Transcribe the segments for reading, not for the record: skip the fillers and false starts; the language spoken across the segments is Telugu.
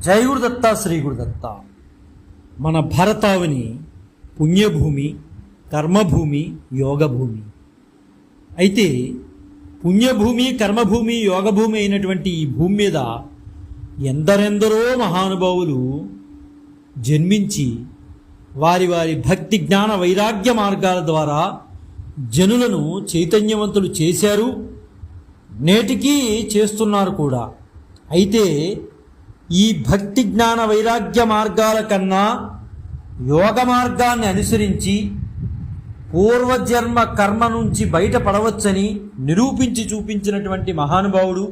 జై గురుదత్త శ్రీ గురుదత్త. మన భారతావని పుణ్యభూమి, కర్మభూమి, యోగభూమి. అయితే పుణ్యభూమి, కర్మభూమి, యోగభూమి అయినటువంటి ఈ భూమి మీద ఎందరెందరో మహానుభావులు జన్మించి వారి వారి భక్తి జ్ఞాన వైరాగ్య మార్గాల ద్వారా జనులను చైతన్యవంతులు చేశారు, నేటికి చేస్తున్నారు కూడా. అయితే ఈ భక్తి జ్ఞాన వైరాగ్య మార్గాల కన్నా యోగ మార్గాన్ని అనుసరించి పూర్వజన్మ కర్మ నుంచి బయటపడవచ్చని నిరూపించి చూపించినటువంటి మహానుభావుడు,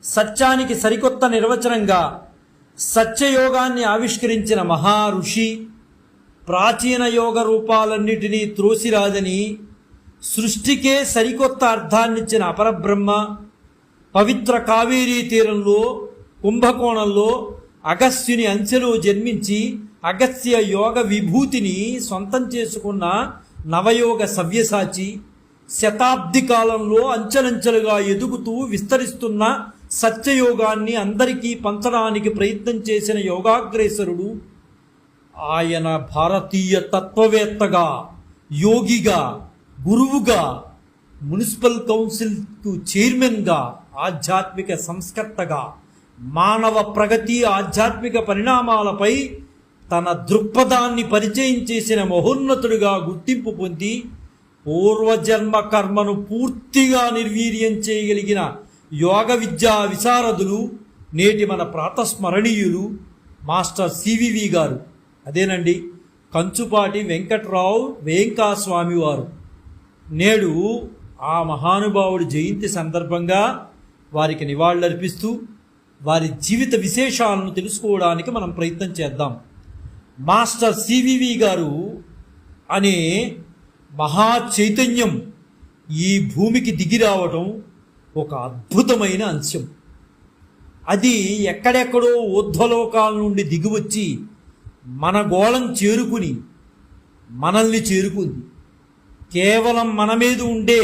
సత్యానికి సరికొత్త నిర్వచనంగా సత్యయోగాన్ని ఆవిష్కరించిన మహా ఋషి, ప్రాచీన యోగ రూపాలన్నిటినీ త్రోసిరాదని సృష్టికే సరికొత్త అర్థాన్నిచ్చిన అపరబ్రహ్మ, పవిత్ర కావేరీ తీరంలో కుంభకోణంలో అగస్త్యుని అంచెలో జన్మించి అగస్త్య యోగ విభూతిని సొంతం చేసుకున్న నవయోగ సవ్యసాచి, శతాబ్ది కాలంలో అంచెలంచెలుగా ఎదుగుతూ విస్తరిస్తున్న సత్యయోగాన్ని అందరికీ పంచడానికి ప్రయత్నం చేసిన యోగాగ్రేసరుడు, ఆయన భారతీయ తత్వవేత్తగా, యోగిగా, గురువుగా, మున్సిపల్ కౌన్సిల్కు చైర్మన్గా, ఆధ్యాత్మిక సంస్కర్తగా, మానవ ప్రగతి ఆధ్యాత్మిక పరిణామాలపై తన దృక్పథాన్ని పరిచయం చేసిన మహోన్నతుడిగా గుర్తింపు పొంది పూర్వజన్మ కర్మను పూర్తిగా నిర్వీర్యం చేయగలిగిన యోగ విద్యా విశారదులు, నేటి మన ప్రాతస్మరణీయులు మాస్టర్ సివివి గారు. అదేనండి, కంచుపాటి వెంకట్రావు వేంకాస్వామి వారు. నేడు ఆ మహానుభావుడి జయంతి సందర్భంగా వారికి నివాళులర్పిస్తూ వారి జీవిత విశేషాలను తెలుసుకోవడానికి మనం ప్రయత్నం చేద్దాం. మాస్టర్ సివివి గారు అనే మహా చైతన్యం ఈ భూమికి దిగి రావటం ఒక అద్భుతమైన అంశం. అది ఎక్కడెక్కడో ఊర్ధ్వలోకాల నుండి దిగివచ్చి మన గోళం చేరుకుని మనల్ని చేరుకుంది. కేవలం మన మీద ఉండే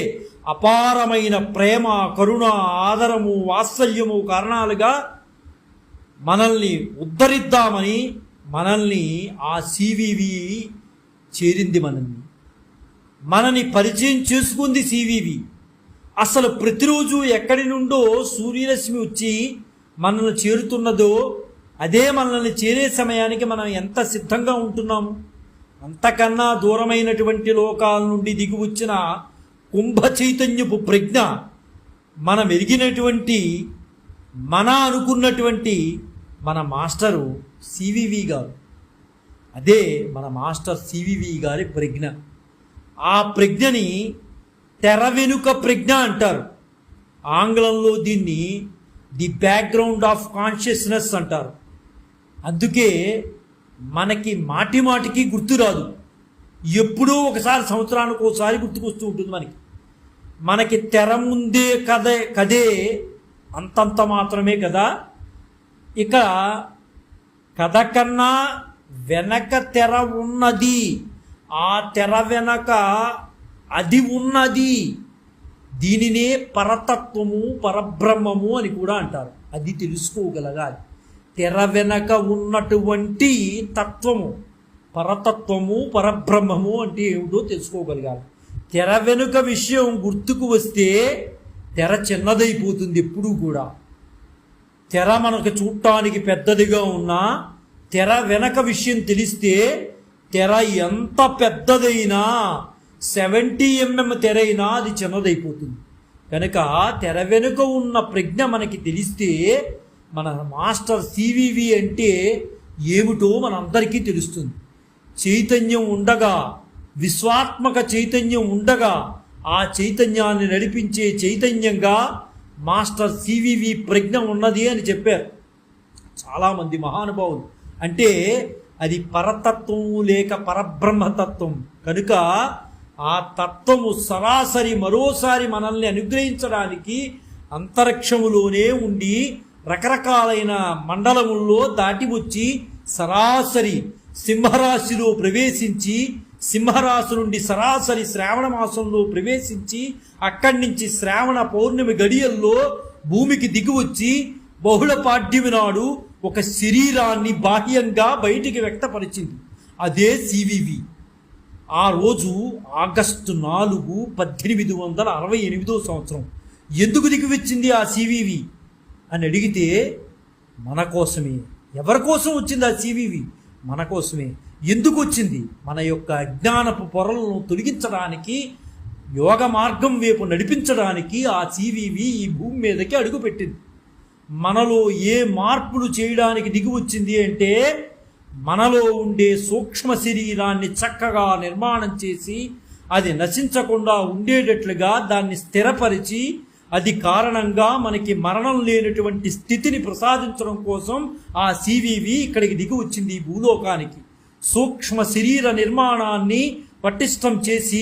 అపారమైన ప్రేమ, కరుణ, ఆదరము, వాత్సల్యము కారణాలుగా మనల్ని ఉద్ధరిద్దామని మనల్ని ఆ సివివి చేరింది. మనని పరిచయం చేసుకుంది సివివి. అసలు ప్రతిరోజు ఎక్కడి నుండో సూర్యరశ్మి వచ్చి మనల్ని చేరుతున్నదో అదే మనల్ని చేరే సమయానికి మనం ఎంత సిద్ధంగా ఉంటున్నాము. అంతకన్నా దూరమైనటువంటి లోకాల నుండి దిగి వచ్చిన కుంభ చైతన్యపు ప్రజ్ఞ, మనం ఎరిగినటువంటి, మన అనుకున్నటువంటి మన మాస్టరు సివివి గారు. అదే మన మాస్టర్ సివివి గారి ప్రజ్ఞ. ఆ ప్రజ్ఞని తెర వెనుక ప్రజ్ఞ అంటారు. ఆంగ్లంలో దీన్ని ది బ్యాక్గ్రౌండ్ ఆఫ్ కాన్షియస్నెస్ అంటారు. అందుకే మనకి మాటి మాటికి గుర్తురాదు, ఎప్పుడో ఒకసారి, సంవత్సరానికి ఒకసారి గుర్తుకొస్తూ ఉంటుంది. మనకి తెర ముందే కదే అంతంత మాత్రమే కదా. ఇక కథ కన్నా వెనక తెర ఉన్నది, ఆ తెర వెనక అది ఉన్నది. దీనినే పరతత్వము, పరబ్రహ్మము అని కూడా అంటారు. అది తెలుసుకోగలగాలి. తెర వెనక ఉన్నటువంటి తత్వము, పరతత్వము, పరబ్రహ్మము అంటే ఏమిటో తెలుసుకోగలగాలి. తెర వెనుక విషయం గుర్తుకు వస్తే తెర చిన్నదైపోతుంది. ఎప్పుడూ కూడా తెర మనకు చూడటానికి పెద్దదిగా ఉన్నా తెర వెనక విషయం తెలిస్తే తెర ఎంత పెద్దదైనా 70 mm తెర అయినా అది చిన్నదైపోతుంది. కనుక తెర వెనుక ఉన్న ప్రజ్ఞ మనకి తెలిస్తే మన మాస్టర్ సివివి అంటే ఏమిటో మనందరికీ తెలుస్తుంది. చైతన్యం ఉండగా, విశ్వాత్మక చైతన్యం ఉండగా, ఆ చైతన్యాన్ని నడిపించే చైతన్యంగా మాస్టర్ సివివి ప్రజ్ఞ ఉన్నది అని చెప్పారు చాలామంది మహానుభావులు. అంటే అది పరతత్వము లేక పరబ్రహ్మతత్వం. కనుక ఆ తత్వము సరాసరి మరోసారి మనల్ని అనుగ్రహించడానికి అంతరిక్షములోనే ఉండి రకరకాలైన మండలముల్లో దాటి వచ్చి సరాసరి సింహరాశిలో ప్రవేశించి, సింహరాశి నుండి సరాసరి శ్రావణ మాసంలో ప్రవేశించి, అక్కడి నుంచి శ్రావణ పౌర్ణమి గడియల్లో భూమికి దిగివచ్చి బహుళ పాడ్యమి నాడు ఒక శరీరాన్ని బాహ్యంగా బయటికి వ్యక్తపరిచింది. అదే సివివి. ఆ రోజు ఆగస్టు 4, 1868 సంవత్సరం. ఎందుకు దిగివచ్చింది ఆ సివివి అని అడిగితే మన కోసమే. ఎవరి కోసం వచ్చింది ఆ సివివి? మన కోసమే. ఎందుకు వచ్చింది? మన యొక్క అజ్ఞానపు పొరలను తొలగించడానికి, యోగ మార్గం వైపు నడిపించడానికి ఆ సివివి ఈ భూమి మీదకి అడుగుపెట్టింది. మనలో ఏ మార్పులు చేయడానికి దిగి వచ్చింది అంటే, మనలో ఉండే సూక్ష్మ శరీరాన్ని చక్కగా నిర్మాణం చేసి అది నశించకుండా ఉండేటట్లుగా దాన్ని స్థిరపరిచి, అది కారణంగా మనకి మరణం లేనటువంటి స్థితిని ప్రసాదించడం కోసం ఆ సివివి ఇక్కడికి దిగి వచ్చింది ఈ భూలోకానికి. సూక్ష్మ శరీర నిర్మాణాన్ని పటిష్టం చేసి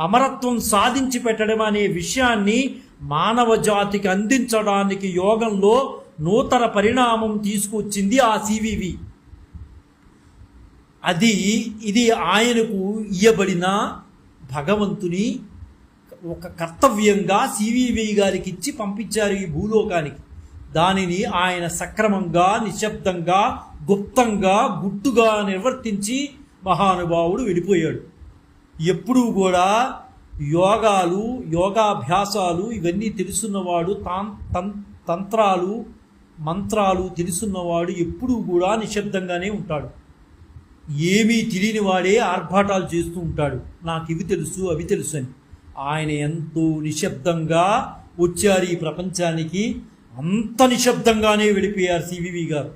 అమరత్వం సాధించి పెట్టడం అనే విషయాన్ని మానవ జాతికి అందించడానికి యోగంలో నూతన పరిణామం తీసుకొచ్చింది ఆ సివివి. ఇది ఆయనకు ఇయ్యబడిన భగవంతుని ఒక కర్తవ్యంగా సివివి గారికి ఇచ్చి పంపించారు ఈ భూలోకానికి. దానిని ఆయన సక్రమంగా, నిశ్శబ్దంగా, గుప్తంగా, గుట్టుగా నిర్వర్తించి మహానుభావుడు వెళ్ళిపోయాడు. ఎప్పుడూ కూడా యోగాభ్యాసాలు ఇవన్నీ తెలుసున్నవాడు, తంత్రాలు మంత్రాలు తెలుసున్నవాడు ఎప్పుడూ కూడా నిశ్శబ్దంగానే ఉంటాడు. ఏమీ తెలియని వాడే ఆర్భాటాలు చేస్తూ ఉంటాడు, నాకు ఇవి తెలుసు అవి తెలుసు అని. ఆయన ఎంతో నిశ్శబ్దంగా వచ్చారు ఈ ప్రపంచానికి. అంత నిశ్శబ్దంగానే వెళ్ళిపోయారు సివివి గారు.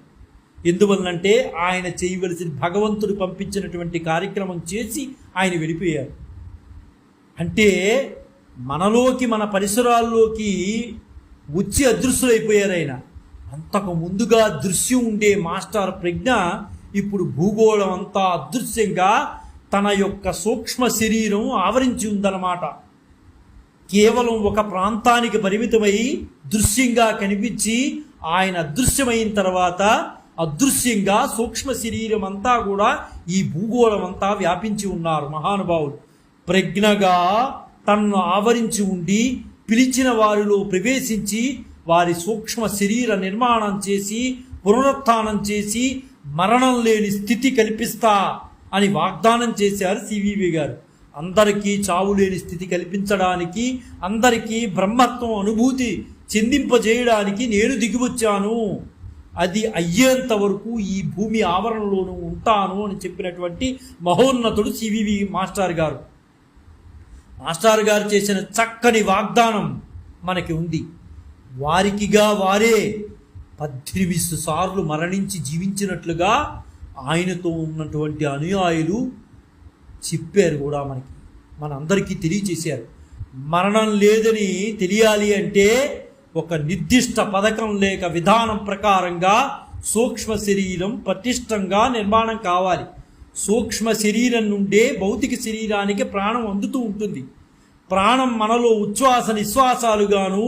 ఎందువల్లంటే ఆయన చేయవలసిన భగవంతుడు పంపించినటువంటి కార్యక్రమం చేసి ఆయన వెళ్ళిపోయారు. అంటే మనలోకి, మన పరిసరాల్లోకి వచ్చి అదృశ్యులైపోయారు ఆయన. అంతకు ముందుగా దృశ్యం ఉండే మాస్టర్ ప్రజ్ఞ ఇప్పుడు భూగోళం అంతా అదృశ్యంగా తన యొక్క సూక్ష్మ శరీరం ఆవరించి ఉందన్నమాట. కేవలం ఒక ప్రాంతానికి పరిమితమై దృశ్యంగా కనిపించి ఆయన అదృశ్యమైన తర్వాత అదృశ్యంగా సూక్ష్మ శరీరం అంతా కూడా ఈ భూగోళం అంతా వ్యాపించి ఉన్నారు మహానుభావులు. ప్రజ్ఞగా తనను ఆవరించి ఉండి పిలిచిన వారిలో ప్రవేశించి వారి సూక్ష్మ శరీర నిర్మాణం చేసి పునరుత్థానం చేసి మరణం లేని స్థితి కల్పిస్తా అని వాగ్దానం చేశారు సివివి గారు. అందరికీ చావు లేని స్థితి కల్పించడానికి, అందరికీ బ్రహ్మత్వం అనుభూతి చెందింపజేయడానికి నేను దిగివచ్చాను. అది అయ్యేంత వరకు ఈ భూమి ఆవరణలోనూ ఉంటాను అని చెప్పినటువంటి మహోన్నతుడు సివివి మాస్టర్ గారు. మాస్టర్ గారు చేసిన చక్కని వాగ్దానం మనకి ఉంది. వారికిగా వారే 18 సార్లు మరణించి జీవించినట్లుగా ఆయనతో ఉన్నటువంటి అనుయాయులు చెప్పారు కూడా మనందరికీ తెలియచేశారు. మరణం లేదని తెలియాలి అంటే ఒక నిర్దిష్ట పథకం లేక విధానం ప్రకారంగా సూక్ష్మ శరీరం పటిష్టంగా నిర్మాణం కావాలి. సూక్ష్మ శరీరం నుండే భౌతిక శరీరానికి ప్రాణం అందుతూ ఉంటుంది. ప్రాణం మనలో ఉచ్ఛ్వాస నిశ్వాసాలుగాను,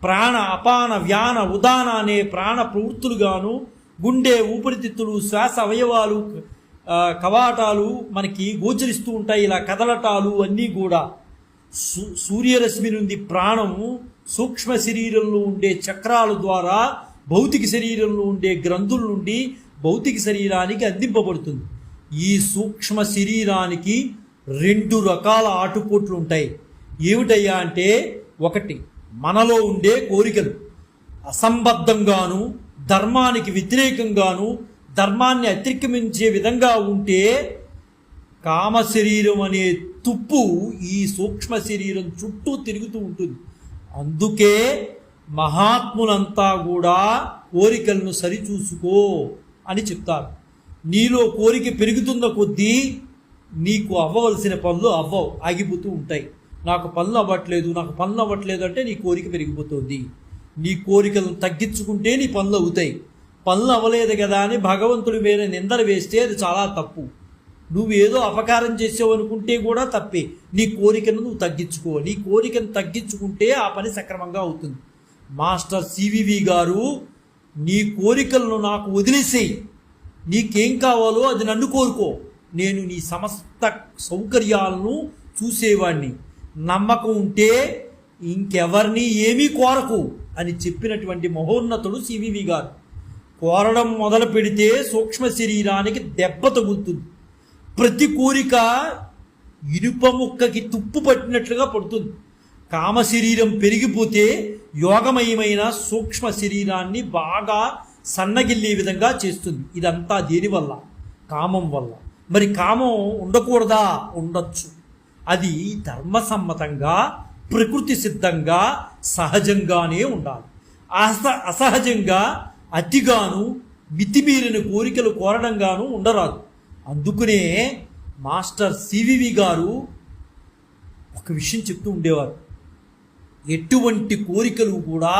ప్రాణ అపాన వ్యాన ఉదాన అనే ప్రాణ ప్రవృత్తులుగాను, గుండె ఊపిరితిత్తులు శ్వాస అవయవాలు కవాటాలు మనకి గోచరిస్తూ ఉంటాయి. ఇలా కదలటాలు అన్నీ కూడా సూర్యరశ్మి నుండి ప్రాణము సూక్ష్మ శరీరంలో ఉండే చక్రాల ద్వారా భౌతిక శరీరంలో ఉండే గ్రంథుల నుండి భౌతిక శరీరానికి అందింపబడుతుంది. ఈ సూక్ష్మ శరీరానికి 2 రకాల ఆటుపోట్లు ఉంటాయి. ఏమిటయ్యా అంటే, ఒకటి మనలో ఉండే కోరికలు అసంబద్ధంగాను, ధర్మానికి వ్యతిరేకంగాను, ధర్మాన్ని అతిక్రమించే విధంగా ఉంటే కామ శరీరం అనే తుప్పు ఈ సూక్ష్మ శరీరం చుట్టూ తిరుగుతూ ఉంటుంది. అందుకే మహాత్ములంతా కూడా కోరికలను సరిచూసుకో అని చెప్తారు. నీలో కోరిక పెరుగుతున్న కొద్దీ నీకు అవ్వవలసిన పనులు అవ్వవు, ఆగిపోతూ ఉంటాయి. నాకు పనులు అవ్వట్లేదు అంటే నీ కోరిక పెరిగిపోతుంది. నీ కోరికలను తగ్గించుకుంటే నీ పనులు అవుతాయి. పనులు అవ్వలేదు కదా అని భగవంతుడి మీద నిందలు వేస్తే అది చాలా తప్పు. నువ్వేదో అపకారం చేసావు అనుకుంటే కూడా తప్పే. నీ కోరికను నువ్వు తగ్గించుకో. నీ కోరికను తగ్గించుకుంటే ఆ పని సక్రమంగా అవుతుంది. మాస్టర్ సివివి గారు, నీ కోరికలను నాకు వదిలేసేయి, నీకేం కావాలో అది నన్ను కోరుకో, నేను నీ సమస్త సౌకర్యాలను చూసేవాడిని, నమ్మకం ఉంటే ఇంకెవరిని ఏమీ కోరకు అని చెప్పినటువంటి మహోన్నతుడు సివివి గారు. కోరడం మొదలు పెడితే సూక్ష్మ శరీరానికి దెబ్బ తగులుతుంది. ప్రతి కోరిక ఇనుప ముక్కకి తుప్పు పట్టినట్లుగా పడుతుంది. కామ శరీరం పెరిగిపోతే యోగమయమైన సూక్ష్మ శరీరాన్ని బాగా సన్నగిల్లే విధంగా చేస్తుంది. ఇదంతా దేనివల్ల? కామం వల్ల. మరి కామం ఉండకూడదా? ఉండొచ్చు. అది ధర్మసమ్మతంగా, ప్రకృతి సిద్ధంగా, సహజంగానే ఉండాలి. అసహజంగా అతిగాను మితిమీరిన కోరికలు కోరడంగాను ఉండరాదు. అందుకనే మాస్టర్ సివివి గారు ఒక విషయం చెప్తూ ఉండేవారు, ఎటువంటి కోరికలు కూడా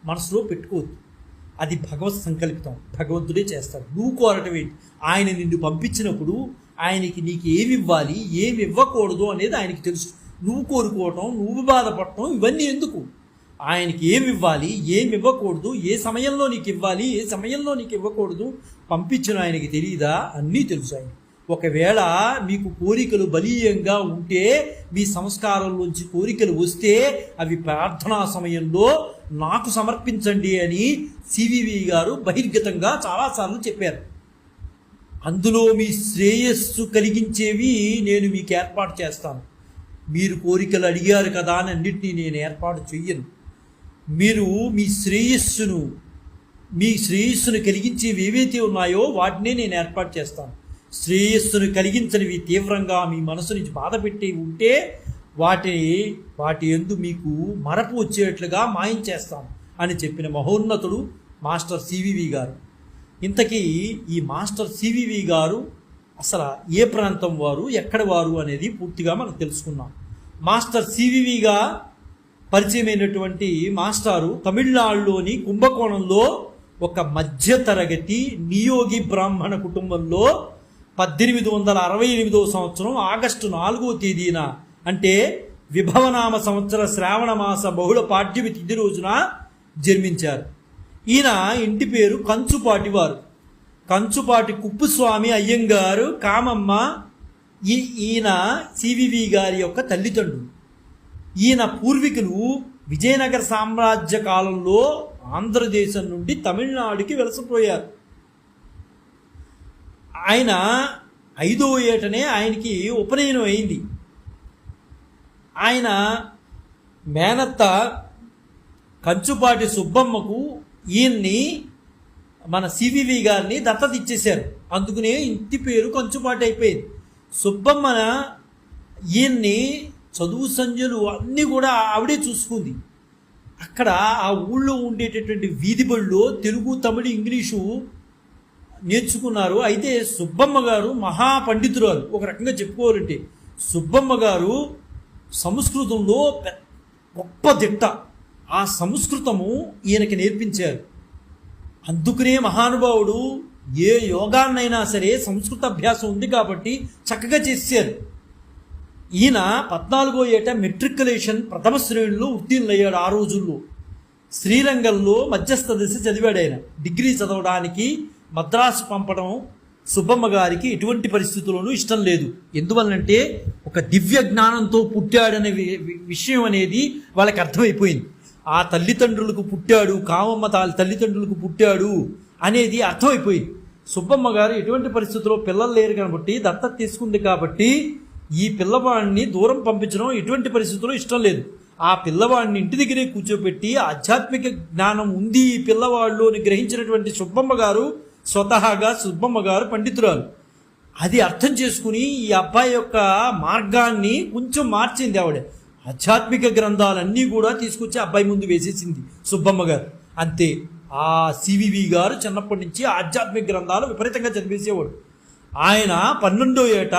మనసులో పెట్టుకోవద్దు, అది భగవత్ సంకల్పితం, భగవంతుడే చేస్తాడు. నువ్వు కోరటం ఏంటి? ఆయన నిన్ను పంపించినప్పుడు ఆయనకి నీకు ఏమి ఇవ్వాలి, ఏమి ఇవ్వకూడదు అనేది ఆయనకి తెలుసు. నువ్వు కోరుకోవటం, నువ్వు బాధపడటం ఇవన్నీ ఎందుకు? ఆయనకి ఏమి ఇవ్వాలి, ఏమి ఇవ్వకూడదు, ఏ సమయంలో నీకు ఇవ్వాలి, ఏ సమయంలో నీకు ఇవ్వకూడదు పంపించిన ఆయనకి తెలియదా? అన్నీ తెలుసు ఆయన. ఒకవేళ మీకు కోరికలు బలీయంగా ఉంటే, మీ సంస్కారంలోంచి కోరికలు వస్తే అవి ప్రార్థనా సమయంలో నాకు సమర్పించండి అని సివివి గారు బహిర్గతంగా చాలాసార్లు చెప్పారు. అందులో మీ శ్రేయస్సు కలిగించేవి నేను మీకు ఏర్పాటు చేస్తాను. మీరు కోరికలు అడిగారు కదా అని అన్నింటినీ నేను ఏర్పాటు చెయ్యను. మీరు మీ శ్రేయస్సును కలిగించేవి ఏవైతే ఉన్నాయో వాటినే నేను ఏర్పాటు చేస్తాను. శ్రేయస్సును కలిగించనివి, తీవ్రంగా మీ మనసు నుంచి బాధ పెట్టి ఉంటే వాటి యందు మీకు మరపు వచ్చేట్లుగా మాయం చేస్తాను అని చెప్పిన మహోన్నతుడు మాస్టర్ సివివి గారు. ఇంతకీ ఈ మాస్టర్ సివివి గారు అసలు ఏ ప్రాంతం వారు, ఎక్కడి వారు అనేది పూర్తిగా మనం తెలుసుకున్నాం. మాస్టర్ సివివిగా పరిచయమైనటువంటి మాస్టారు తమిళనాడులోని కుంభకోణంలో ఒక మధ్యతరగతి నియోగి బ్రాహ్మణ కుటుంబంలో 1868 సంవత్సరం ఆగస్టు 4వ తేదీన, అంటే విభవనామ సంవత్సర శ్రావణ మాస బహుళ పాడ్యమి తిథి రోజున జన్మించారు. ఈయన ఇంటి పేరు కంచుపాటి వారు. కంచుపాటి కుప్పుస్వామి అయ్యంగారు, కామమ్మ ఈయన సివివి గారి యొక్క తల్లిదండ్రులు. ఈయన పూర్వీకులు విజయనగర సామ్రాజ్య కాలంలో ఆంధ్రదేశం నుండి తమిళనాడుకి వలసపోయారు. ఆయన 5వ ఏటనే ఆయనకి ఉపనయనం అయింది. ఆయన మేనత్త కంచుపాటి సుబ్బమ్మకు ఈయన్ని, మన సివివి గారిని దత్తత ఇచ్చేశారు. అందుకనే ఇంటి పేరు కంచుపాటి అయిపోయింది. సుబ్బమ్మ ఈయన్ని చదువు సంధ్యలు అన్నీ కూడా ఆవిడే చూసుకుంది. అక్కడ ఆ ఊళ్ళో ఉండేటటువంటి వీధి బడిలో తెలుగు, తమిళ, ఇంగ్లీషు నేర్చుకున్నారు. అయితే సుబ్బమ్మ గారు మహాపండితురాలు. ఒక రకంగా చెప్పుకోవాలంటే సుబ్బమ్మ గారు సంస్కృతంలో గొప్ప దిట్ట. ఆ సంస్కృతము ఈయనకి నేర్పించారు. అందుకనే మహానుభావుడు ఏ యోగాన్నైనా సరే సంస్కృత అభ్యాసం ఉంది కాబట్టి చక్కగా చేశారు. ఈయన 14వ ఏట మెట్రికులేషన్ ప్రథమ శ్రేణిలో ఉత్తీర్ణులయ్యాడు. ఆ రోజుల్లో శ్రీరంగంలో మధ్యస్థ దశ చదివాడు. ఆయన డిగ్రీ చదవడానికి మద్రాసు పంపడం సుబ్బమ్మ గారికి ఎటువంటి పరిస్థితుల్లోనూ ఇష్టం లేదు. ఎందువల్లంటే ఒక దివ్య జ్ఞానంతో పుట్టాడనే విషయం అనేది వాళ్ళకి అర్థమైపోయింది. ఆ తల్లిదండ్రులకు పుట్టాడు, కామమ్మ తల్లిదండ్రులకు పుట్టాడు అనేది అర్థమైపోయింది. సుబ్బమ్మ గారు ఎటువంటి పరిస్థితుల్లో పిల్లలు లేరు కాబట్టి దత్తత తీసుకుంది కాబట్టి ఈ పిల్లవాడిని దూరం పంపించడం ఎటువంటి పరిస్థితుల్లో ఇష్టం లేదు. ఆ పిల్లవాడిని ఇంటి దగ్గరే కూర్చోబెట్టి ఆధ్యాత్మిక జ్ఞానం ఉంది ఈ పిల్లవాళ్ళు అని గ్రహించినటువంటి సుబ్బమ్మ గారు, స్వతహాగా సుబ్బమ్మ గారు పండితురాలు. అది అర్థం చేసుకుని ఈ అబ్బాయి యొక్క మార్గాన్ని కొంచెం మార్చింది ఆవిడ. ఆధ్యాత్మిక గ్రంథాలన్నీ కూడా తీసుకొచ్చి అబ్బాయి ముందు వేసేసింది సుబ్బమ్మ గారు. అంతే. ఆ సివివి గారు చిన్నప్పటి నుంచి ఆధ్యాత్మిక గ్రంథాలు విపరీతంగా చదివేసేవాడు. ఆయన 12వ ఏట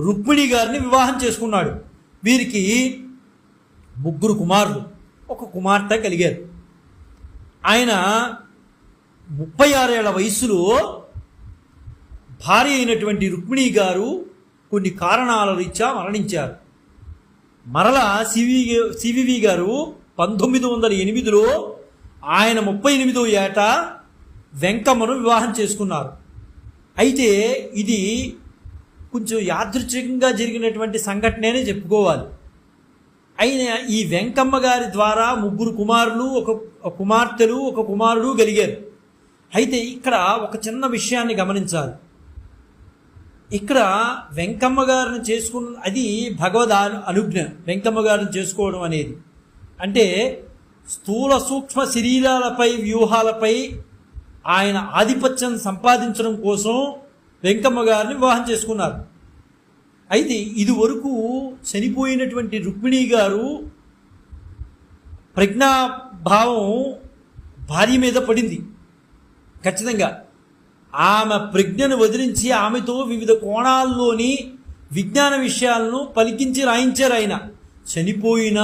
రుక్మిణి గారిని వివాహం చేసుకున్నాడు. వీరికి 3 కుమారులు, 1 కుమార్తె కలిగారు. ఆయన 36 ఏళ్ల వయసులో భార్య అయినటువంటి రుక్మిణి గారు కొన్ని కారణాల రీత్యా మరణించారు. మరలా సివివి గారు 1908లో ఆయన 38వ ఏట వెంకమ్మను వివాహం చేసుకున్నారు. అయితే ఇది కొంచెం యాదృచ్ఛికంగా జరిగినటువంటి సంఘటనే చెప్పుకోవాలి. అయిన ఈ వెంకమ్మ గారి ద్వారా 3 కుమారులు, 1 కుమార్తెలు, 1 కుమారుడు కలిగారు. అయితే ఇక్కడ ఒక చిన్న విషయాన్ని గమనించాలి. ఇక్కడ వెంకమ్మ గారిని చేసుకున్న అది భగవద్ అనుజ్ఞ. వెంకమ్మ గారిని చేసుకోవడం అనేది అంటే స్థూల సూక్ష్మ శరీరాలపై వ్యూహాలపై ఆయన ఆధిపత్యం సంపాదించడం కోసం వెంకమ్మ గారిని వివాహం చేసుకున్నారు. అయితే ఇది వరకు చనిపోయినటువంటి రుక్మిణి గారు ప్రజ్ఞాభావం భార్య మీద పడింది. ఖచ్చితంగా ఆమె ప్రజ్ఞను వదిలించి ఆమెతో వివిధ కోణాల్లోని విజ్ఞాన విషయాలను పలికించి రాయించారు. ఆయన చనిపోయిన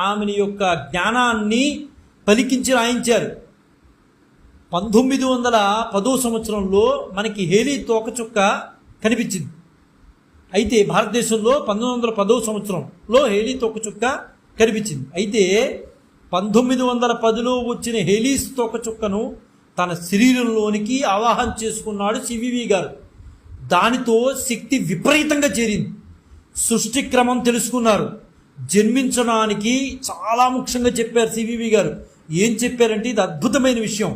ఆమెని యొక్క జ్ఞానాన్ని పలికించి రాయించారు. 1910 సంవత్సరంలో మనకి హేలీ తోకచుక్క కనిపించింది. అయితే భారతదేశంలో 1910 సంవత్సరంలో హేలీ తోకచుక్క కనిపించింది. అయితే 1910లో వచ్చిన హేలీస్ తోకచుక్కను తన శరీరంలోనికి ఆవాహన చేసుకున్నాడు సివివి గారు. దానితో శక్తి విపరీతంగా చేరింది. సృష్టి క్రమం తెలుసుకున్నారు. జన్మించడానికి చాలా ముఖ్యంగా చెప్పారు సివివి గారు. ఏం చెప్పారంటే ఇది అద్భుతమైన విషయం.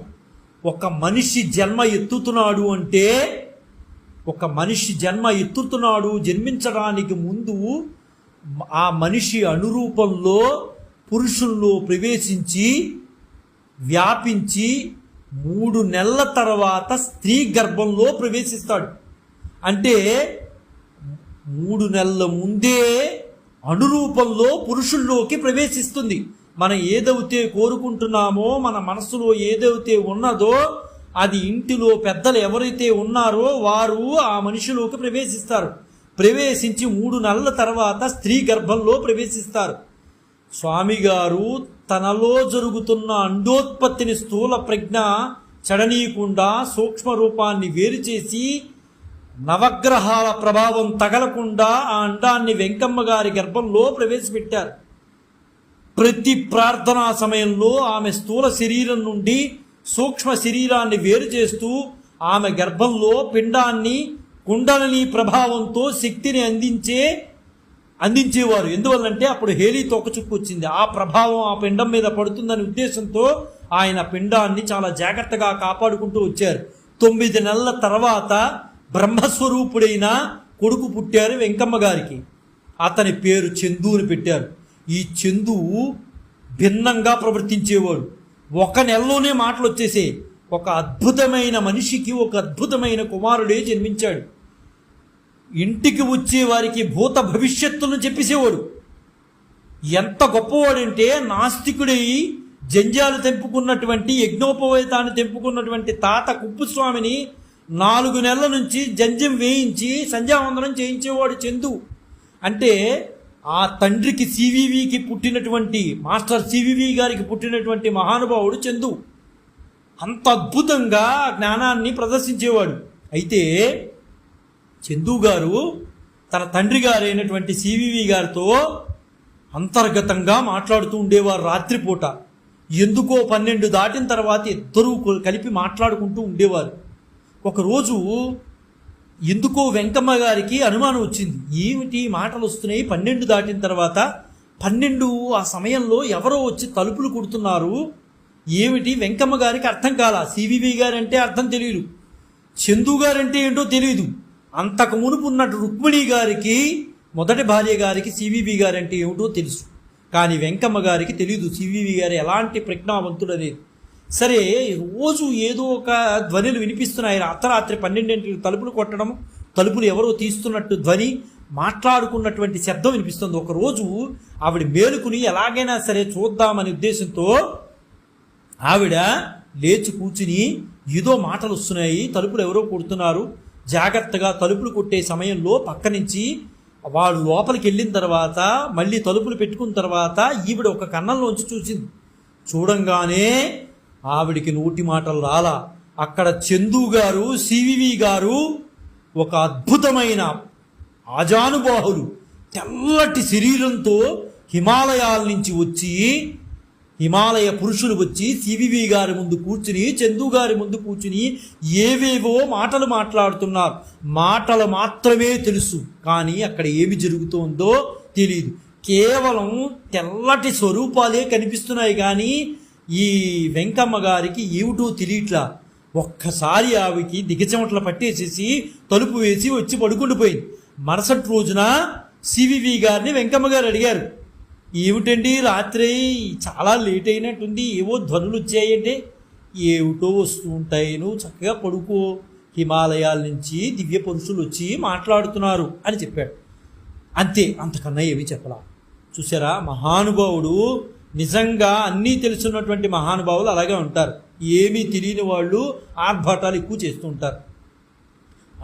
ఒక మనిషి జన్మ ఎత్తుతున్నాడు అంటే జన్మించడానికి ముందు ఆ మనిషి అనురూపంలో పురుషుల్లో ప్రవేశించి వ్యాపించి 3 నెలల తర్వాత స్త్రీ గర్భంలో ప్రవేశిస్తాడు. అంటే 3 నెలల ముందే అనురూపంలో పురుషుల్లోకి ప్రవేశిస్తుంది. మనం ఏదైతే కోరుకుంటున్నామో, మన మనసులో ఏదైతే ఉన్నదో అది ఇంటిలో పెద్దలు ఎవరైతే ఉన్నారో వారు ఆ మనిషిలోకి ప్రవేశిస్తారు. ప్రవేశించి 3 నెలల తర్వాత స్త్రీ గర్భంలో ప్రవేశిస్తారు. స్వామిగారు తనలో జరుగుతున్న అండోత్పత్తిని స్థూల ప్రజ్ఞ చెడనీయకుండా సూక్ష్మ రూపాన్ని వేరు చేసి నవగ్రహాల ప్రభావం తగలకుండా ఆ అండాన్ని వెంకమ్మ గారి గర్భంలో ప్రవేశపెట్టారు. ప్రతి ప్రార్థనా సమయంలో ఆమె స్థూల శరీరం నుండి సూక్ష్మ శరీరాన్ని వేరు చేస్తూ ఆమె గర్భంలో పిండాన్ని కుండలిని ప్రభావంతో శక్తిని అందించేవారు. ఎందువల్లంటే అప్పుడు హేలీ తోకచుక్కు వచ్చింది. ఆ ప్రభావం ఆ పిండం మీద పడుతుందనే ఉద్దేశంతో ఆయన పిండాన్ని చాలా జాగ్రత్తగా కాపాడుకుంటూ వచ్చారు. 9 నెలల తర్వాత బ్రహ్మస్వరూపుడైన కొడుకు పుట్టారు వెంకమ్మ గారికి. అతని పేరు చందు అని పెట్టారు. ఈ చందు భిన్నంగా ప్రవర్తించేవాడు. 1 నెలలోనే మాటలు వచ్చేసే. ఒక అద్భుతమైన మనిషికి ఒక అద్భుతమైన కుమారుడే జన్మించాడు. ఇంటికి వచ్చే వారికి భూత భవిష్యత్తులను చెప్పేసేవాడు. ఎంత గొప్పవాడంటే నాస్తికుడై జంజాలు తెంపుకున్నటువంటి యజ్ఞోపవేతాన్ని తెంపుకున్నటువంటి తాత కుప్పుస్వామిని 4 నెలల నుంచి జంజం వేయించి సంధ్యావందనం చేయించేవాడు చందు. అంటే ఆ తండ్రికి సివివికి పుట్టినటువంటి మాస్టర్ సివివి గారికి పుట్టినటువంటి మహానుభావుడు చందు. అంత అద్భుతంగా జ్ఞానాన్ని ప్రదర్శించేవాడు. అయితే చందు గారు తన తండ్రి గారైనటువంటి సివివి గారితో అంతర్గతంగా మాట్లాడుతూ ఉండేవారు. రాత్రిపూట ఎందుకో 12 దాటిన తర్వాత ఇద్దరూ కలిపి మాట్లాడుకుంటూ ఉండేవారు. ఒకరోజు ఎందుకో వెంకమ్మ గారికి అనుమానం వచ్చింది. ఏమిటి మాటలు వస్తున్నాయి 12 దాటిన తర్వాత? 12 ఆ సమయంలో ఎవరో వచ్చి తలుపులు కుడుతున్నారు. ఏమిటి? వెంకమ్మ గారికి అర్థం కాల. సివివి గారంటే అర్థం తెలియదు, చందు గారంటే ఏంటో తెలియదు. అంతకు మునుపు ఉన్నట్టు రుక్మిణి గారికి మొదటి భార్య గారికి సివివి గారంటే ఏమిటో తెలుసు. కానీ వెంకమ్మ గారికి తెలియదు సివివి గారు ఎలాంటి ప్రజ్ఞావంతుడు అనేది. సరే, రోజు ఏదో ఒక ధ్వనులు వినిపిస్తున్నాయి. అర్ధరాత్రి 12 తలుపులు కొట్టడం, తలుపులు ఎవరో తీస్తున్నట్టు ధ్వని, మాట్లాడుకున్నటువంటి శబ్దం వినిపిస్తుంది. ఒకరోజు ఆవిడ మేలుకుని ఎలాగైనా సరే చూద్దామనే ఉద్దేశంతో ఆవిడ లేచి కూర్చుని ఏదో మాటలు వస్తున్నాయి, తలుపులు ఎవరో కొడుతున్నారు. జాగ్రత్తగా తలుపులు కొట్టే సమయంలో పక్క నుంచి వాడు లోపలికి వెళ్ళిన తర్వాత మళ్ళీ తలుపులు పెట్టుకున్న తర్వాత ఈవిడ ఒక కన్నంలోంచి చూసింది. చూడంగానే ఆవిడికి నోటి మాటలు రాలా. అక్కడ చందు గారు సివివి గారు ఒక అద్భుతమైన ఆజానుబాహులు తెల్లటి శరీరంతో హిమాలయాల నుంచి వచ్చి, హిమాలయ పురుషులు వచ్చి సివివి గారి ముందు కూర్చుని, చందు గారి ముందు కూర్చుని ఏవేవో మాటలు మాట్లాడుతున్నారు. మాటలు మాత్రమే తెలుసు, కానీ అక్కడ ఏమి జరుగుతోందో తెలియదు. కేవలం తెల్లటి స్వరూపాలే కనిపిస్తున్నాయి. కానీ ఈ వెంకమ్మ గారికి ఏమిటో తెలియట్లా. ఒక్కసారి ఆవికి దిగచెమటలు పట్టేసేసి తలుపు వేసి వచ్చి పడుకుండిపోయింది. మరుసటి రోజున సివివి గారిని వెంకమ్మ గారు అడిగారు, ఏమిటండి రాత్రి చాలా లేట్ అయినట్టుంది, ఏవో ధ్వనులు వచ్చాయంటే, ఏమిటో వస్తూ ఉంటాయి, నువ్వు చక్కగా పడుకో, హిమాలయాల నుంచి దివ్య పురుషులు వచ్చి మాట్లాడుతున్నారు అని చెప్పాడు. అంతే, అంతకన్నా ఏమీ చెప్పలా. చూసారా, మహానుభావుడు నిజంగా అన్నీ తెలుసున్నటువంటి మహానుభావులు అలాగే ఉంటారు. ఏమీ తెలియని వాళ్ళు ఆర్భాటాలు ఎక్కువ చేస్తూ ఉంటారు.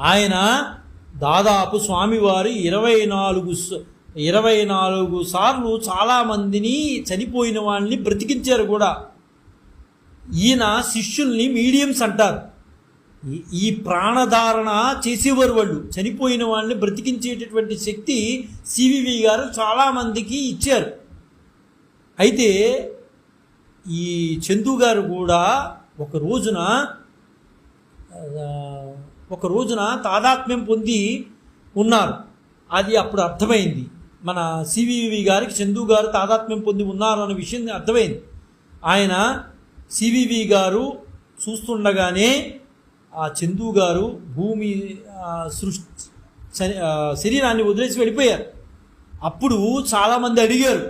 ఆయన దాదాపు స్వామివారు 24 సార్లు చాలామందిని చనిపోయిన వాళ్ళని బ్రతికించారు కూడా. ఈయన శిష్యుల్ని మీడియంస్ అంటారు. ఈ ప్రాణధారణ చేసేవారు, వాళ్ళు చనిపోయిన వాళ్ళని బ్రతికించేటటువంటి శక్తి సివివి గారు చాలామందికి ఇచ్చారు. అయితే ఈ చందు గారు కూడా ఒక రోజున తాదాత్మ్యం పొంది ఉన్నారు. అది అప్పుడు అర్థమైంది. మన సివివి గారికి చందు గారు తాదాత్మ్యం పొంది ఉన్నారు అన్న విషయం అర్థమైంది. ఆయన సివివి గారు చూస్తుండగానే ఆ చందు గారు భూమి శరీరాన్ని వదిలేసి వెళ్ళిపోయారు. అప్పుడు చాలామంది అడిగారు,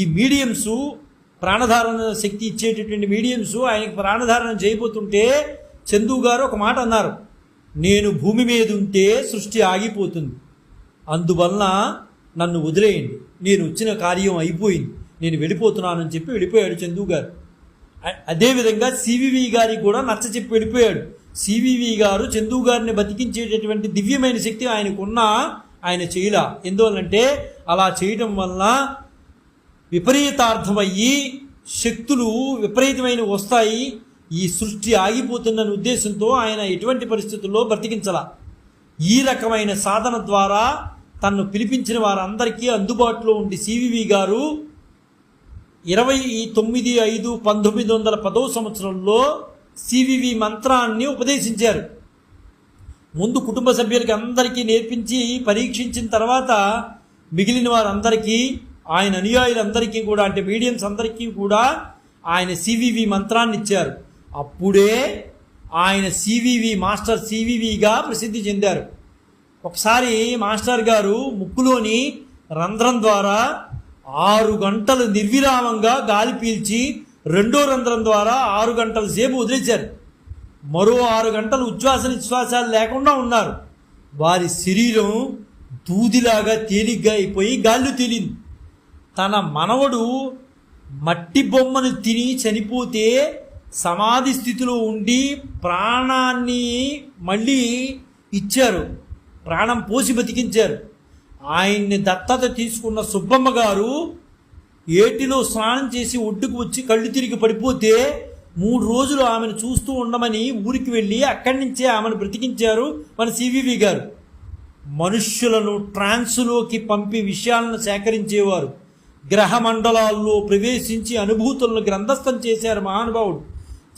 ఈ మీడియంసు ప్రాణధారణ శక్తి ఇచ్చేటటువంటి మీడియంసు ఆయనకి ప్రాణధారణ చేయబోతుంటే చందు గారు ఒక మాట అన్నారు, నేను భూమి మీద ఉంటే సృష్టి ఆగిపోతుంది, అందువలన నన్ను వదిలేయండి, నేను వచ్చిన కార్యం అయిపోయింది, నేను వెళ్ళిపోతున్నానని చెప్పి వెళ్ళిపోయాడు చందు గారు. అదేవిధంగా సివివి గారికి కూడా నచ్చ చెప్పి వెళ్ళిపోయాడు. సివివి గారు చందు గారిని బతికించేటటువంటి దివ్యమైన శక్తి ఆయనకున్నా ఆయన చేయలా. ఎందువల్లంటే అలా చేయడం వలన విపరీతార్థమయ్యి శక్తులు విపరీతమైన వస్తాయి, ఈ సృష్టి ఆగిపోతుందనే ఉద్దేశంతో ఆయన ఎటువంటి పరిస్థితుల్లో బ్రతికించాల. ఈ రకమైన సాధన ద్వారా తనను పిలిపించిన వారందరికీ అందుబాటులో ఉండి సివివి గారు 29/5/1910 సంవత్సరంలో సివివి మంత్రాన్ని ఉపదేశించారు. ముందు కుటుంబ సభ్యులకి అందరికీ నేర్పించి పరీక్షించిన తర్వాత మిగిలిన వారందరికీ, ఆయన అనుయాయులందరికీ కూడా, అంటే మీడియంస్ అందరికీ కూడా ఆయన సివివి మంత్రాన్ని ఇచ్చారు. అప్పుడే ఆయన మాస్టర్ సివివిగా ప్రసిద్ధి చెందారు. ఒకసారి మాస్టర్ గారు ముక్కులోని రంధ్రం ద్వారా 6 గంటలు నిర్విరామంగా గాలి పీల్చి రెండో రంధ్రం ద్వారా 6 గంటల సేపు వదిలేశారు. మరో 6 గంటలు ఉచ్ఛ్వాస నిశ్వాసాలు లేకుండా ఉన్నారు. వారి శరీరం దూదిలాగా తేలిగ్గా అయిపోయి గాల్లో తేలింది. తన మనవడు మట్టి బొమ్మను తిని చనిపోతే సమాధి స్థితిలో ఉండి ప్రాణాన్ని మళ్ళీ ఇచ్చారు, ప్రాణం పోసి బతికించారు. ఆయన్ని దత్తత తీసుకున్న సుబ్బమ్మ గారు ఏటిలో స్నానం చేసి ఒడ్డుకు వచ్చి కళ్ళు తిరిగి పడిపోతే 3 రోజులు ఆమెను చూస్తూ ఉండమని ఊరికి వెళ్ళి అక్కడి నుంచే ఆమెను బ్రతికించారు మన సివివి గారు. మనుష్యులను ట్రాన్స్లోకి పంపి విషయాలను సేకరించేవారు. గ్రహ మండలాల్లో ప్రవేశించి అనుభూతులను గ్రంథస్థం చేశారు మహానుభావుడు.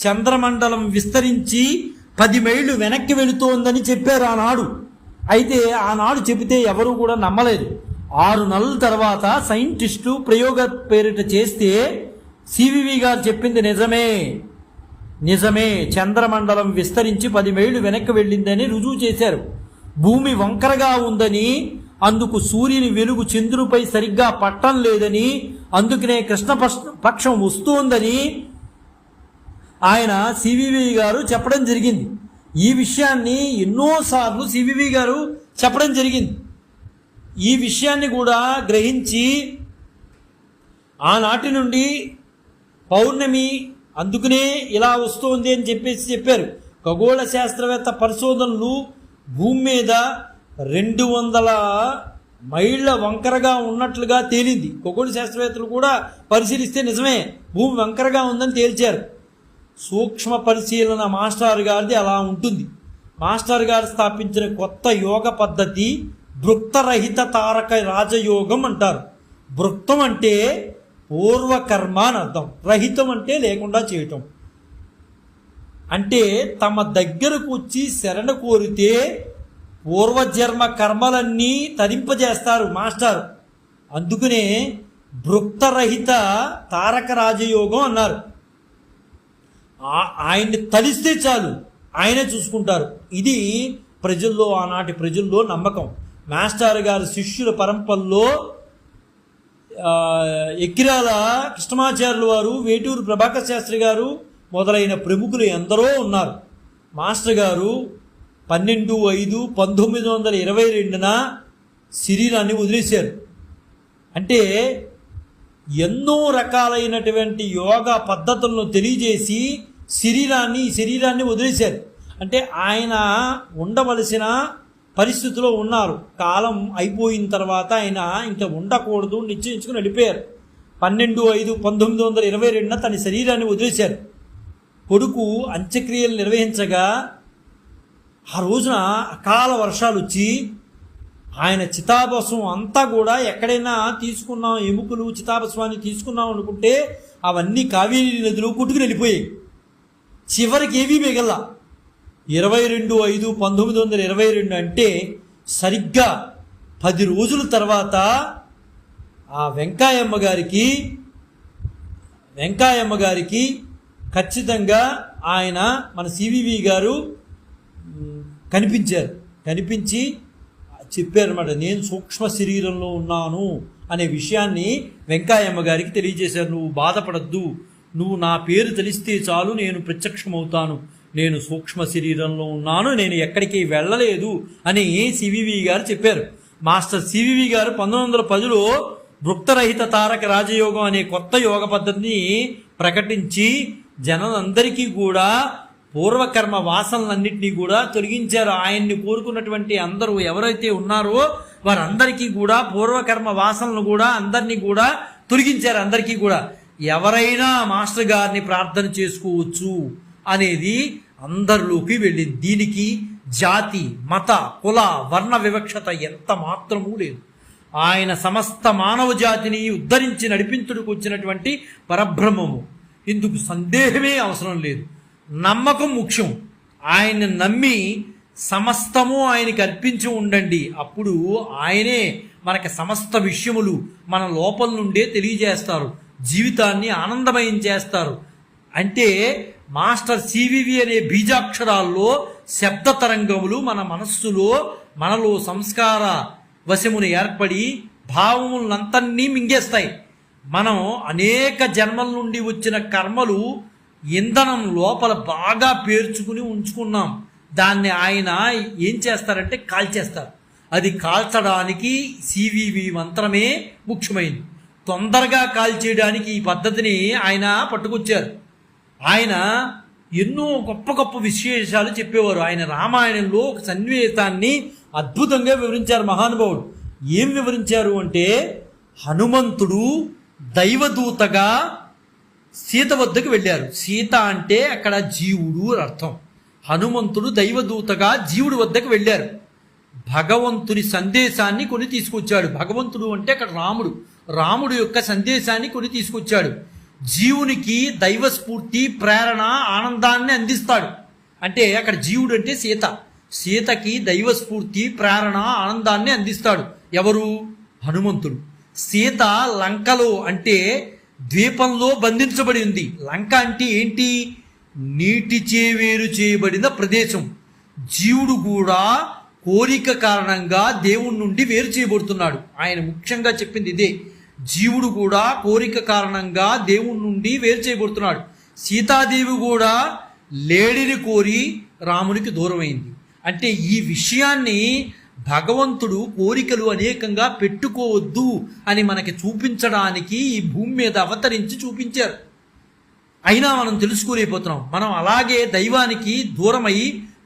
చంద్రమండలం విస్తరించి 10 మైళ్ళు వెనక్కి వెళుతోందని చెప్పారు ఆనాడు. అయితే ఆనాడు చెబితే ఎవరూ కూడా నమ్మలేదు. 6 నెలల తర్వాత సైంటిస్టు ప్రయోగ పేరిట చేస్తే సివివి గారు చెప్పింది నిజమే, చంద్రమండలం విస్తరించి 10 మైళ్ళు వెనక్కి వెళ్ళిందని రుజువు చేశారు. భూమి వంకరగా ఉందని, అందుకు సూర్యుని వెలుగు చంద్రుపై సరిగ్గా పట్టం లేదని, అందుకనే కృష్ణపక్షం వస్తోందని ఆయన సివివి గారు చెప్పడం జరిగింది. ఈ విషయాన్ని ఎన్నోసార్లు సివివి గారు చెప్పడం జరిగింది. ఈ విషయాన్ని కూడా గ్రహించి ఆనాటి నుండి పౌర్ణమి అందుకనే ఇలా వస్తోంది అని చెప్పారు. ఖగోళ శాస్త్రవేత్త పరిశోధనలు భూమి మీద 200 మైళ్ళ వంకరగా ఉన్నట్లుగా తేలింది. ఖగోళ శాస్త్రవేత్తలు కూడా పరిశీలిస్తే నిజమే, భూమి వంకరగా ఉందని తేల్చారు. సూక్ష్మ పరిశీలన మాస్టర్ గారిది అలా ఉంటుంది. మాస్టర్ గారు స్థాపించిన కొత్త యోగ పద్ధతి భృక్తరహిత తారక రాజయోగం అంటారు. భృక్తం అంటే పూర్వకర్మ అని అర్థం, రహితం అంటే లేకుండా చేయటం. అంటే తమ దగ్గరకు వచ్చి శరణ కోరితే పూర్వజన్మ కర్మలన్నీ తరింపజేస్తారు మాస్టర్. అందుకనే భృక్తరహిత తారక రాజయోగం అన్నారు. ఆయన్ని తలిస్తే చాలు ఆయనే చూసుకుంటారు. ఇది ప్రజల్లో, ఆనాటి ప్రజల్లో నమ్మకం. మాస్టర్ గారి శిష్యుల పరంపరలో ఎక్కిరాల కృష్ణమాచార్యుల వారు, వేటూరు ప్రభాకర్ శాస్త్రి గారు మొదలైన ప్రముఖులు ఎందరో ఉన్నారు. మాస్టర్ గారు 12/5/1922 శరీరాన్ని వదిలేశారు. అంటే ఎన్నో రకాలైనటువంటి యోగా పద్ధతులను తెలియజేసి శరీరాన్ని వదిలేశారు. అంటే ఆయన ఉండవలసిన పరిస్థితిలో ఉన్నారు. కాలం అయిపోయిన తర్వాత ఆయన ఇంకా ఉండకూడదు నిశ్చయించుకుని వెళ్ళిపోయారు. 12/5/1922 తన శరీరాన్ని వదిలేశారు. కొడుకు అంత్యక్రియలు నిర్వహించగా ఆ రోజున అకాల వర్షాలు వచ్చి ఆయన చితాభస్వం అంతా కూడా ఎక్కడైనా తీసుకున్నాం, ఎముకలు చితాభస్వాన్ని తీసుకున్నాం అనుకుంటే అవన్నీ కావేరీ నదిలో కొట్టుకుని వెళ్ళిపోయాయి. చివరికి ఏవీ మిగల. 22/5/1922 అంటే సరిగ్గా 10 రోజుల తర్వాత ఆ వెంకాయమ్మ గారికి ఖచ్చితంగా ఆయన మన సివివి గారు కనిపించి చెప్పారన్నమాట. నేను సూక్ష్మ శరీరంలో ఉన్నాను అనే విషయాన్ని వెంకాయమ్మ గారికి తెలియజేశారు. నువ్వు బాధపడద్దు, నువ్వు నా పేరు తెలిస్తే చాలు నేను ప్రత్యక్షమవుతాను, నేను సూక్ష్మ శరీరంలో ఉన్నాను, నేను ఎక్కడికి వెళ్ళలేదు అని సివివి గారు చెప్పారు. మాస్టర్ సివివి గారు 1910లో భృక్తరహిత తారక రాజయోగం అనే కొత్త యోగ పద్ధతిని ప్రకటించి జనందరికీ కూడా పూర్వకర్మ వాసనలన్నింటినీ కూడా తొలగించారు. ఆయన్ని కోరుకున్నటువంటి అందరూ ఎవరైతే ఉన్నారో వారందరికీ కూడా పూర్వకర్మ వాసనలు కూడా అందరినీ కూడా తొలగించారు. అందరికీ కూడా ఎవరైనా మాస్టర్ గారిని ప్రార్థన చేసుకోవచ్చు అనేది అందరిలోకి వెళ్ళింది. దీనికి జాతి, మత, కుల, వర్ణ వివక్షత ఎంత మాత్రమూ లేదు. ఆయన సమస్త మానవ జాతిని ఉద్ధరించి నడిపించుటకు వచ్చినటువంటి పరబ్రహ్మము. ఇందుకు సందేహమే అవసరం లేదు. నమ్మకం ముఖ్యం. ఆయన నమ్మి సమస్తము ఆయనకి అర్పించి ఉండండి. అప్పుడు ఆయనే మనకి సమస్త విషయములు మన లోపల నుండే తెలియజేస్తారు, జీవితాన్ని ఆనందమయం చేస్తారు. అంటే మాస్టర్ సివివి అనే బీజాక్షరాల్లో శబ్ద తరంగములు మన మనస్సులో, మనలో సంస్కార వశమును ఏర్పడి భావములంతన్నీ మింగేస్తాయి. మనం అనేక జన్మల నుండి వచ్చిన కర్మలు ఇంధనం లోపల బాగా పేర్చుకుని ఉంచుకున్నాం. దాన్ని ఆయన ఏం చేస్తారంటే కాల్చేస్తారు. అది కాల్చడానికి సివివి మంత్రమే ముఖ్యమైనది. తొందరగా కాల్చేయడానికి ఈ పద్ధతిని ఆయన పట్టుకొచ్చారు. ఆయన ఎన్నో గొప్ప గొప్ప విశేషాలు చెప్పేవారు. ఆయన రామాయణంలో ఒక సన్నివేశాన్ని అద్భుతంగా వివరించారు మహానుభావుడు. ఏం వివరించారు అంటే, హనుమంతుడు దైవదూతగా సీత వద్దకు వెళ్ళారు. సీత అంటే అక్కడ జీవుడు అర్థం. హనుమంతుడు దైవదూతగా జీవుడి వద్దకు వెళ్ళారు. భగవంతుని సందేశాన్ని కొని తీసుకొచ్చాడు. భగవంతుడు అంటే అక్కడ రాముడు యొక్క సందేశాన్ని కొని తీసుకొచ్చాడు. జీవునికి దైవస్ఫూర్తి, ప్రేరణ, ఆనందాన్ని అందిస్తాడు. అంటే అక్కడ జీవుడు అంటే సీతకి దైవస్ఫూర్తి, ప్రేరణ, ఆనందాన్ని అందిస్తాడు. ఎవరు? హనుమంతుడు. సీత లంకలో అంటే ద్వీపంలో బంధించబడి ఉంది. లంక అంటే ఏంటి? నీటిచే వేరు చేయబడిన ప్రదేశం. జీవుడు కూడా కోరిక కారణంగా దేవుడి నుండి వేరు చేయబడుతున్నాడు. ఆయన ముఖ్యంగా చెప్పింది ఇదే. జీవుడు కూడా కోరిక కారణంగా దేవుడి నుండి వేరు చేయబడుతున్నాడు. సీతాదేవి కూడా లేడిని కోరి రామునికి దూరమైంది. అంటే ఈ విషయాన్ని భగవంతుడు కోరికలు అనేకంగా పెట్టుకోవద్దు అని మనకి చూపించడానికి ఈ భూమి మీద అవతరించి చూపించారు. అయినా మనం తెలుసుకోలేకపోతున్నాం. మనం అలాగే దైవానికి దూరమై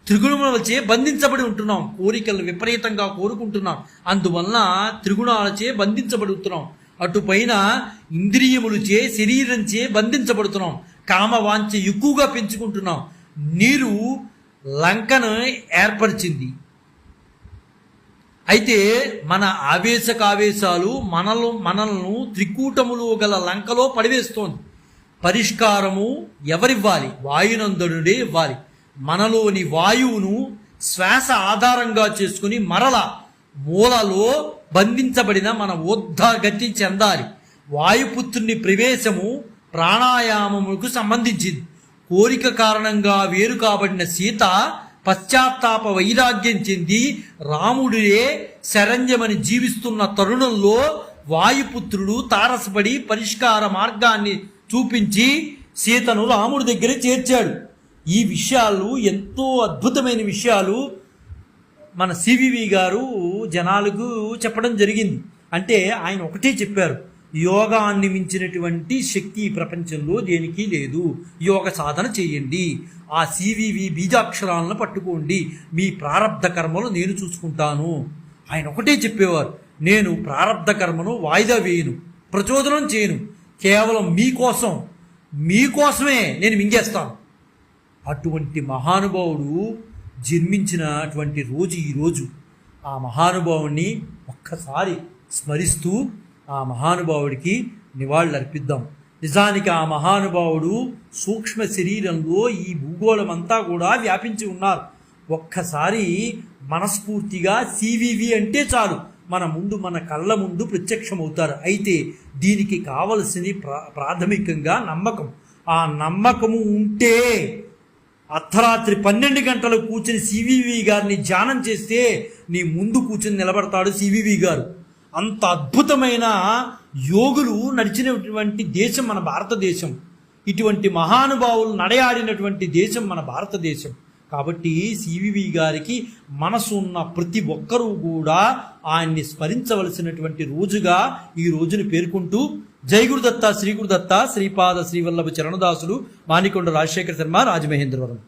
త్రిగుణములచే బంధించబడి ఉంటున్నాం. కోరికలు విపరీతంగా కోరుకుంటున్నాం. అందువలన త్రిగుణాలచే బంధించబడుతున్నాం. అటుపైన ఇంద్రియములచే, శరీరంచే బంధించబడుతున్నాం. కామవాంఛ ఎక్కువగా పెంచుకుంటున్నాం. నీరు లంకను ఏర్పరిచింది. అయితే మన ఆవేశకావేశాలు మనలను త్రికూటములు గల లంకలో పడివేస్తోంది. పరిష్కారము ఎవరివ్వాలి? వాయునందనుడే ఇవ్వాలి. మనలోని వాయువును శ్వాస ఆధారంగా చేసుకుని మరల మూలలో బంధించబడిన మన ఊర్ధ్వగతి చెందాలి. వాయుపుత్రుని ప్రవేశము ప్రాణాయామముకు సంబంధించింది. కోరిక కారణంగా వేరు కాబడిన సీత పశ్చాత్తాప వైరాగ్యం చెంది రాముడియే శరణ్యమని జీవిస్తున్న తరుణంలో వాయుపుత్రుడు తారసపడి పరిష్కార మార్గాన్ని చూపించి సీతను రాముడి దగ్గర చేర్చాడు. ఈ విషయాలు ఎంతో అద్భుతమైన విషయాలు మన సివివి గారు జనాలకు చెప్పడం జరిగింది. అంటే ఆయన ఒకటే చెప్పారు, యోగాన్ని మించినటువంటి శక్తి ఈ ప్రపంచంలో దేనికి లేదు, యోగ సాధన చేయండి, ఆ సివివి బీజాక్షరాలను పట్టుకోండి, మీ ప్రారబ్ధ కర్మలు నేను చూసుకుంటాను. ఆయన ఒకటే చెప్పేవారు, నేను ప్రారబ్ధ కర్మను వాయిదా వేయను, ప్రచోదనం చేయను, కేవలం మీకోసమే నేను మింగేస్తాను. అటువంటి మహానుభావుడు జన్మించినటువంటి రోజు ఈరోజు. ఆ మహానుభావుడిని ఒక్కసారి స్మరిస్తూ ఆ మహానుభావుడికి నివాళులర్పిద్దాం. నిజానికి ఆ మహానుభావుడు సూక్ష్మ శరీరంలో ఈ భూగోళం అంతా కూడా వ్యాపించి ఉన్నారు. ఒక్కసారి మనస్ఫూర్తిగా సివివి అంటే చాలు మన కళ్ళ ముందు ప్రత్యక్షమవుతారు. అయితే దీనికి కావలసింది ప్రాథమికంగా నమ్మకం. ఆ నమ్మకము ఉంటే అర్ధరాత్రి 12 గంటలు కూర్చుని సివివి గారిని ధ్యానం చేస్తే నీ ముందు కూర్చుని నిలబడతాడు సివివి గారు. అంత అద్భుతమైన యోగులు నడిచినటువంటి దేశం మన భారతదేశం. ఇటువంటి మహానుభావులు నడయాడినటువంటి దేశం మన భారతదేశం. కాబట్టి సివివి గారికి మనసు ఉన్న ప్రతి ఒక్కరూ కూడా ఆయన్ని స్మరించవలసినటువంటి రోజుగా ఈ రోజును పేర్కొంటూ, జై గురుదత్త శ్రీ గురుదత్త శ్రీపాద శ్రీవల్లభ చరణదాసులు మానికొండ రాజశేఖర శర్మ రాజమహేంద్రవరం.